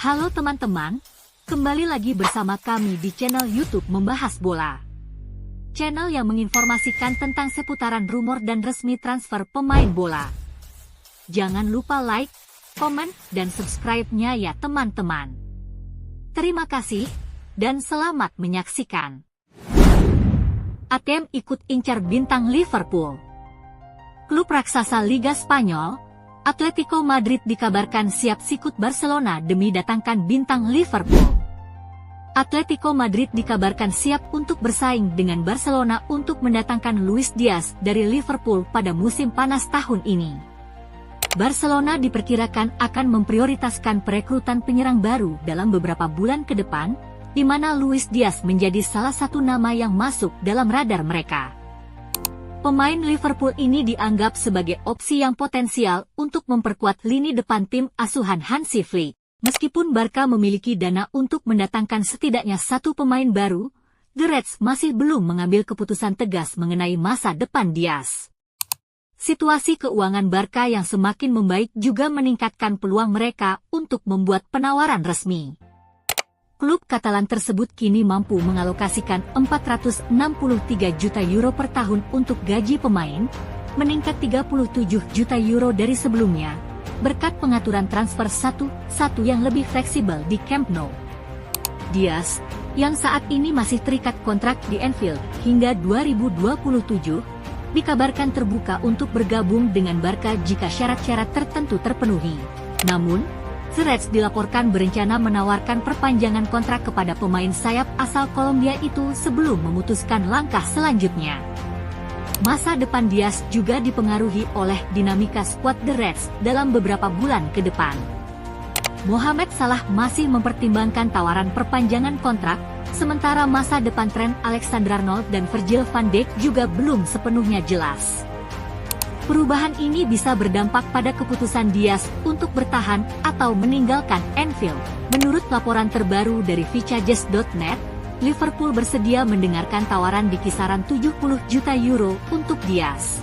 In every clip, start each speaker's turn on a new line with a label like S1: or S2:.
S1: Halo teman-teman, kembali lagi bersama kami di channel YouTube Membahas Bola. Channel yang menginformasikan tentang seputaran rumor dan resmi transfer pemain bola. Jangan lupa like, komen, dan subscribe-nya ya teman-teman. Terima kasih, dan selamat menyaksikan. ATM ikut incar bintang Liverpool. Klub raksasa Liga Spanyol, Atletico Madrid dikabarkan siap sikut Barcelona demi datangkan bintang Liverpool. Atletico Madrid dikabarkan siap untuk bersaing dengan Barcelona untuk mendatangkan Luis Diaz dari Liverpool pada musim panas tahun ini. Barcelona diperkirakan akan memprioritaskan perekrutan penyerang baru dalam beberapa bulan ke depan, di mana Luis Diaz menjadi salah satu nama yang masuk dalam radar mereka. Pemain Liverpool ini dianggap sebagai opsi yang potensial untuk memperkuat lini depan tim asuhan Hansi Flick. Meskipun Barca memiliki dana untuk mendatangkan setidaknya satu pemain baru, The Reds masih belum mengambil keputusan tegas mengenai masa depan Diaz. Situasi keuangan Barca yang semakin membaik juga meningkatkan peluang mereka untuk membuat penawaran resmi. Klub Katalan tersebut kini mampu mengalokasikan 463 juta euro per tahun untuk gaji pemain, meningkat 37 juta euro dari sebelumnya, berkat pengaturan transfer 1-1 yang lebih fleksibel di Camp Nou. Diaz, yang saat ini masih terikat kontrak di Anfield hingga 2027, dikabarkan terbuka untuk bergabung dengan Barca jika syarat-syarat tertentu terpenuhi. Namun, The Reds dilaporkan berencana menawarkan perpanjangan kontrak kepada pemain sayap asal Kolombia itu sebelum memutuskan langkah selanjutnya. Masa depan Diaz juga dipengaruhi oleh dinamika skuad The Reds dalam beberapa bulan ke depan. Mohamed Salah masih mempertimbangkan tawaran perpanjangan kontrak, sementara masa depan Trent Alexander-Arnold dan Virgil van Dijk juga belum sepenuhnya jelas. Perubahan ini bisa berdampak pada keputusan Diaz untuk bertahan atau meninggalkan Anfield. Menurut laporan terbaru dari VicaJazz.net, Liverpool bersedia mendengarkan tawaran di kisaran 70 juta euro untuk Diaz.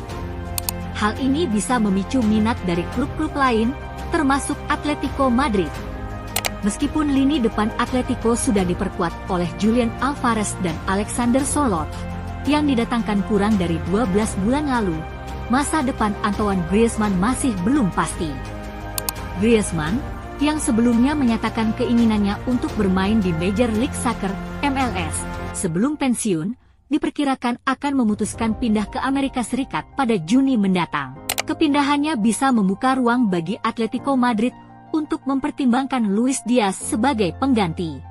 S1: Hal ini bisa memicu minat dari klub-klub lain, termasuk Atletico Madrid. Meskipun lini depan Atletico sudah diperkuat oleh Julian Alvarez dan Alexander Sørloth, yang didatangkan kurang dari 12 bulan lalu, masa depan Antoine Griezmann masih belum pasti. Griezmann, yang sebelumnya menyatakan keinginannya untuk bermain di Major League Soccer (MLS) sebelum pensiun, diperkirakan akan memutuskan pindah ke Amerika Serikat pada Juni mendatang. Kepindahannya bisa membuka ruang bagi Atletico Madrid untuk mempertimbangkan Luis Diaz sebagai pengganti.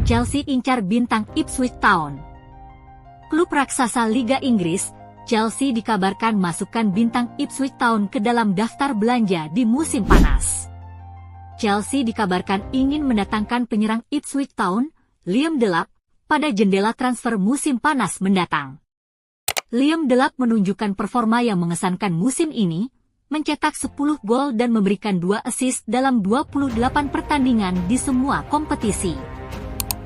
S1: Chelsea incar bintang Ipswich Town. Klub raksasa Liga Inggris, Chelsea dikabarkan masukkan bintang Ipswich Town ke dalam daftar belanja di musim panas. Chelsea dikabarkan ingin mendatangkan penyerang Ipswich Town, Liam Delap, pada jendela transfer musim panas mendatang. Liam Delap menunjukkan performa yang mengesankan musim ini, mencetak 10 gol dan memberikan 2 assist dalam 28 pertandingan di semua kompetisi.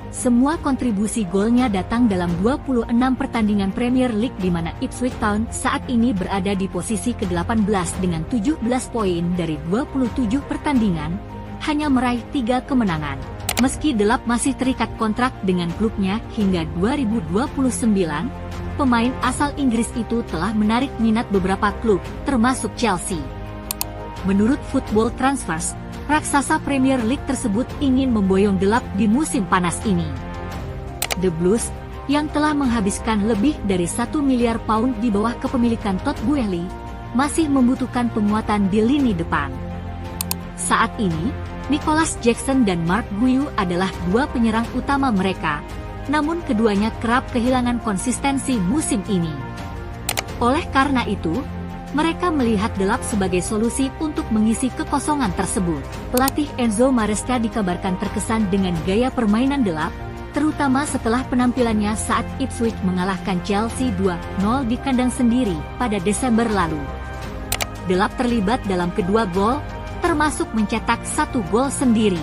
S1: Semua kontribusi golnya datang dalam 26 pertandingan Premier League di mana Ipswich Town saat ini berada di posisi ke-18 dengan 17 poin dari 27 pertandingan, hanya meraih 3 kemenangan. Meski Delap masih terikat kontrak dengan klubnya hingga 2029, pemain asal Inggris itu telah menarik minat beberapa klub, termasuk Chelsea. Menurut Football Transfers, raksasa Premier League tersebut ingin memboyong Delap di musim panas ini. The Blues, yang telah menghabiskan lebih dari 1 miliar pound di bawah kepemilikan Todd Boehly, masih membutuhkan penguatan di lini depan. Saat ini, Nicholas Jackson dan Mark Guiu adalah dua penyerang utama mereka, namun keduanya kerap kehilangan konsistensi musim ini. Oleh karena itu, mereka melihat Delap sebagai solusi untuk mengisi kekosongan tersebut. Pelatih Enzo Maresca dikabarkan terkesan dengan gaya permainan Delap, terutama setelah penampilannya saat Ipswich mengalahkan Chelsea 2-0 di kandang sendiri pada Desember lalu. Delap terlibat dalam kedua gol, termasuk mencetak 1 gol sendiri.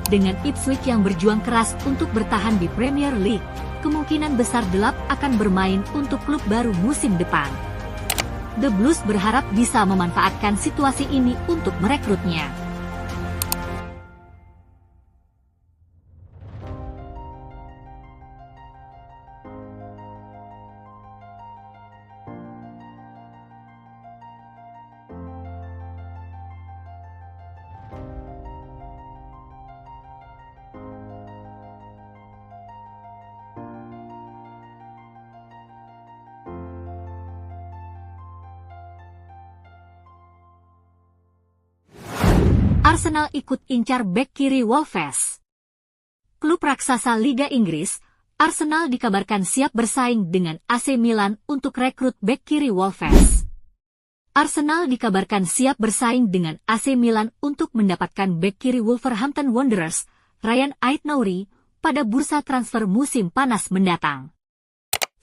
S1: Dengan Ipswich yang berjuang keras untuk bertahan di Premier League, kemungkinan besar Delap akan bermain untuk klub baru musim depan. The Blues berharap bisa memanfaatkan situasi ini untuk merekrutnya. Arsenal ikut incar bek kiri Wolves. Klub raksasa Liga Inggris, Arsenal dikabarkan siap bersaing dengan AC Milan untuk rekrut bek kiri Wolves. Arsenal dikabarkan siap bersaing dengan AC Milan untuk mendapatkan bek kiri Wolverhampton Wanderers, Ryan Aït-Nouri, pada bursa transfer musim panas mendatang.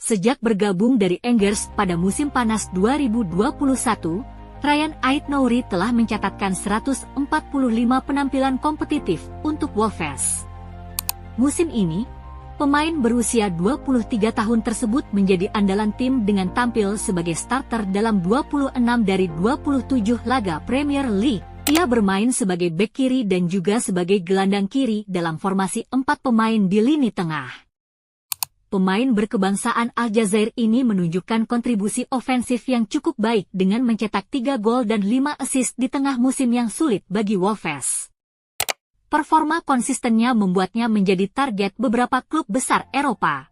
S1: Sejak bergabung dari Angers pada musim panas 2021, Ryan Aït-Nouri telah mencatatkan 145 penampilan kompetitif untuk Wolves. Musim ini, pemain berusia 23 tahun tersebut menjadi andalan tim dengan tampil sebagai starter dalam 26 dari 27 laga Premier League. Ia bermain sebagai bek kiri dan juga sebagai gelandang kiri dalam formasi 4 pemain di lini tengah. Pemain berkebangsaan Aljazair ini menunjukkan kontribusi ofensif yang cukup baik dengan mencetak 3 gol dan 5 assist di tengah musim yang sulit bagi Wolves. Performa konsistennya membuatnya menjadi target beberapa klub besar Eropa.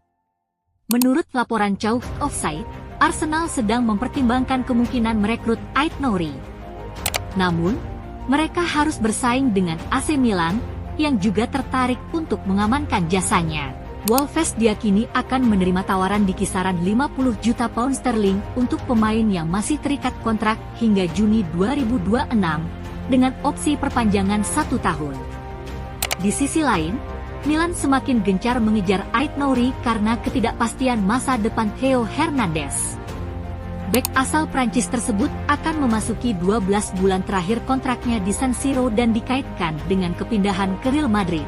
S1: Menurut laporan Caught Offside, Arsenal sedang mempertimbangkan kemungkinan merekrut Aït-Nouri. Namun, mereka harus bersaing dengan AC Milan, yang juga tertarik untuk mengamankan jasanya. Wolves diyakini akan menerima tawaran di kisaran 50 juta pound sterling untuk pemain yang masih terikat kontrak hingga Juni 2026, dengan opsi perpanjangan 1 tahun. Di sisi lain, Milan semakin gencar mengejar Aït-Nouri karena ketidakpastian masa depan Theo Hernandez. Bek asal Prancis tersebut akan memasuki 12 bulan terakhir kontraknya di San Siro dan dikaitkan dengan kepindahan ke Real Madrid.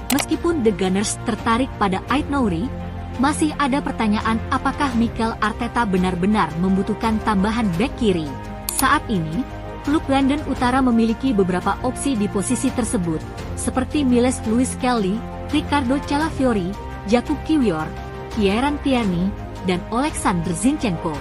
S1: Meskipun The Gunners tertarik pada Aït-Nouri, masih ada pertanyaan apakah Mikel Arteta benar-benar membutuhkan tambahan bek kiri. Saat ini, klub London Utara memiliki beberapa opsi di posisi tersebut, seperti Miles Lewis Kelly, Riccardo Calafiori, Jakub Kiwior, Kieran Tierney, dan Oleksandr Zinchenko.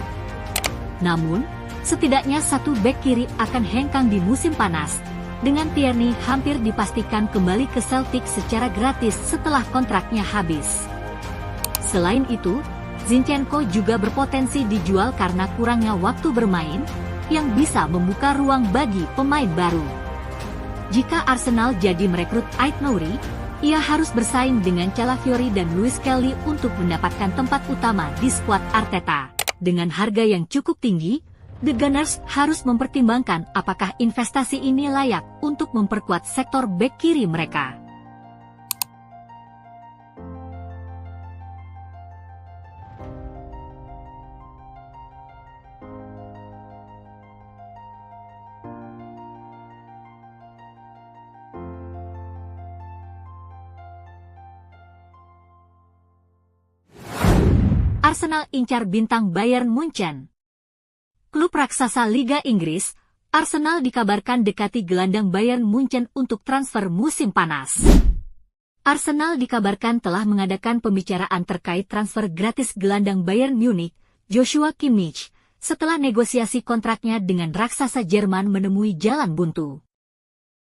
S1: Namun, setidaknya 1 bek kiri akan hengkang di musim panas, dengan Tierney hampir dipastikan kembali ke Celtic secara gratis setelah kontraknya habis. Selain itu, Zinchenko juga berpotensi dijual karena kurangnya waktu bermain, yang bisa membuka ruang bagi pemain baru. Jika Arsenal jadi merekrut Aït-Nouri, ia harus bersaing dengan Calafiori dan Lewis Kelly untuk mendapatkan tempat utama di skuad Arteta. Dengan harga yang cukup tinggi, The Gunners harus mempertimbangkan apakah investasi ini layak untuk memperkuat sektor bek kiri mereka. Arsenal incar bintang Bayern Munchen. Klub raksasa Liga Inggris, Arsenal dikabarkan dekati gelandang Bayern Munchen untuk transfer musim panas. Arsenal dikabarkan telah mengadakan pembicaraan terkait transfer gratis gelandang Bayern Munich, Joshua Kimmich, setelah negosiasi kontraknya dengan raksasa Jerman menemui jalan buntu.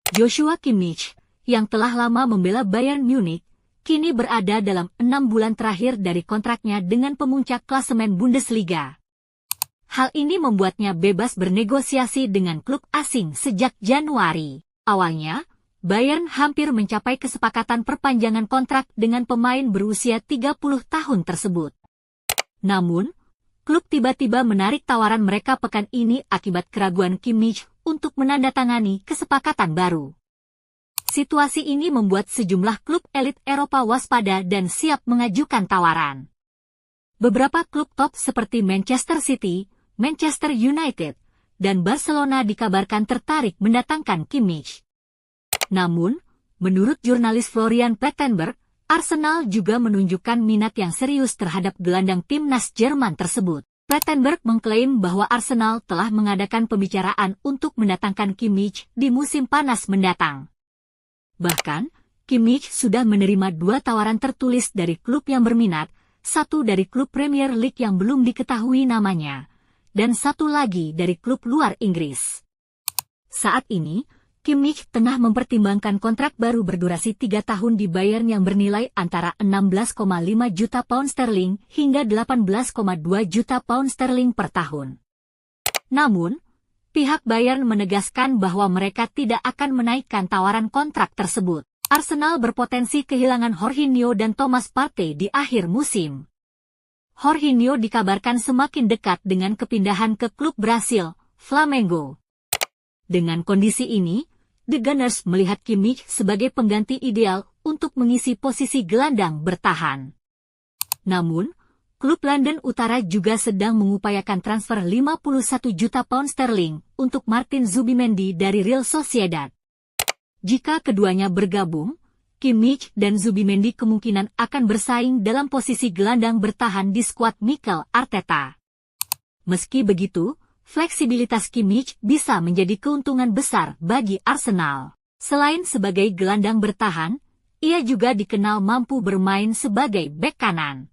S1: Joshua Kimmich, yang telah lama membela Bayern Munich, kini berada dalam 6 bulan terakhir dari kontraknya dengan pemuncak klasemen Bundesliga. Hal ini membuatnya bebas bernegosiasi dengan klub asing sejak Januari. Awalnya, Bayern hampir mencapai kesepakatan perpanjangan kontrak dengan pemain berusia 30 tahun tersebut. Namun, klub tiba-tiba menarik tawaran mereka pekan ini akibat keraguan Kimmich untuk menandatangani kesepakatan baru. Situasi ini membuat sejumlah klub elit Eropa waspada dan siap mengajukan tawaran. Beberapa klub top seperti Manchester City, Manchester United, dan Barcelona dikabarkan tertarik mendatangkan Kimmich. Namun, menurut jurnalis Florian Plettenberg, Arsenal juga menunjukkan minat yang serius terhadap gelandang timnas Jerman tersebut. Plettenberg mengklaim bahwa Arsenal telah mengadakan pembicaraan untuk mendatangkan Kimmich di musim panas mendatang. Bahkan, Kimmich sudah menerima 2 tawaran tertulis dari klub yang berminat, satu dari klub Premier League yang belum diketahui namanya, dan satu lagi dari klub luar Inggris. Saat ini, Kimmich tengah mempertimbangkan kontrak baru berdurasi 3 tahun di Bayern yang bernilai antara 16,5 juta pound sterling hingga 18,2 juta pound sterling per tahun. Namun, pihak Bayern menegaskan bahwa mereka tidak akan menaikkan tawaran kontrak tersebut. Arsenal berpotensi kehilangan Jorginho dan Thomas Partey di akhir musim. Jorginho dikabarkan semakin dekat dengan kepindahan ke klub Brasil, Flamengo. Dengan kondisi ini, The Gunners melihat Kimmich sebagai pengganti ideal untuk mengisi posisi gelandang bertahan. Namun, klub London Utara juga sedang mengupayakan transfer 51 juta pound sterling untuk Martin Zubimendi dari Real Sociedad. Jika keduanya bergabung, Kimmich dan Zubimendi kemungkinan akan bersaing dalam posisi gelandang bertahan di skuad Mikel Arteta. Meski begitu, fleksibilitas Kimmich bisa menjadi keuntungan besar bagi Arsenal. Selain sebagai gelandang bertahan, ia juga dikenal mampu bermain sebagai bek kanan.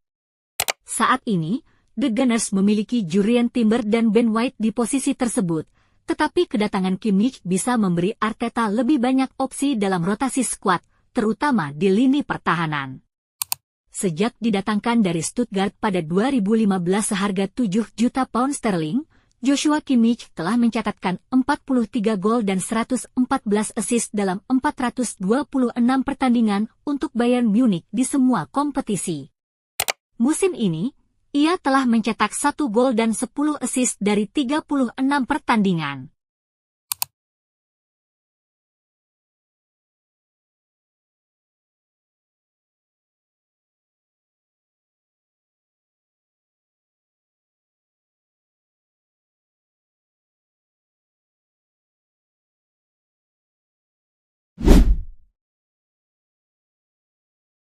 S1: Saat ini, The Gunners memiliki Jurrien Timber dan Ben White di posisi tersebut, tetapi kedatangan Kimmich bisa memberi Arteta lebih banyak opsi dalam rotasi skuad, terutama di lini pertahanan. Sejak didatangkan dari Stuttgart pada 2015 seharga 7 juta pound sterling, Joshua Kimmich telah mencatatkan 43 gol dan 114 assist dalam 426 pertandingan untuk Bayern Munich di semua kompetisi. Musim ini, ia telah mencetak 1 gol dan 10 assist dari 36 pertandingan.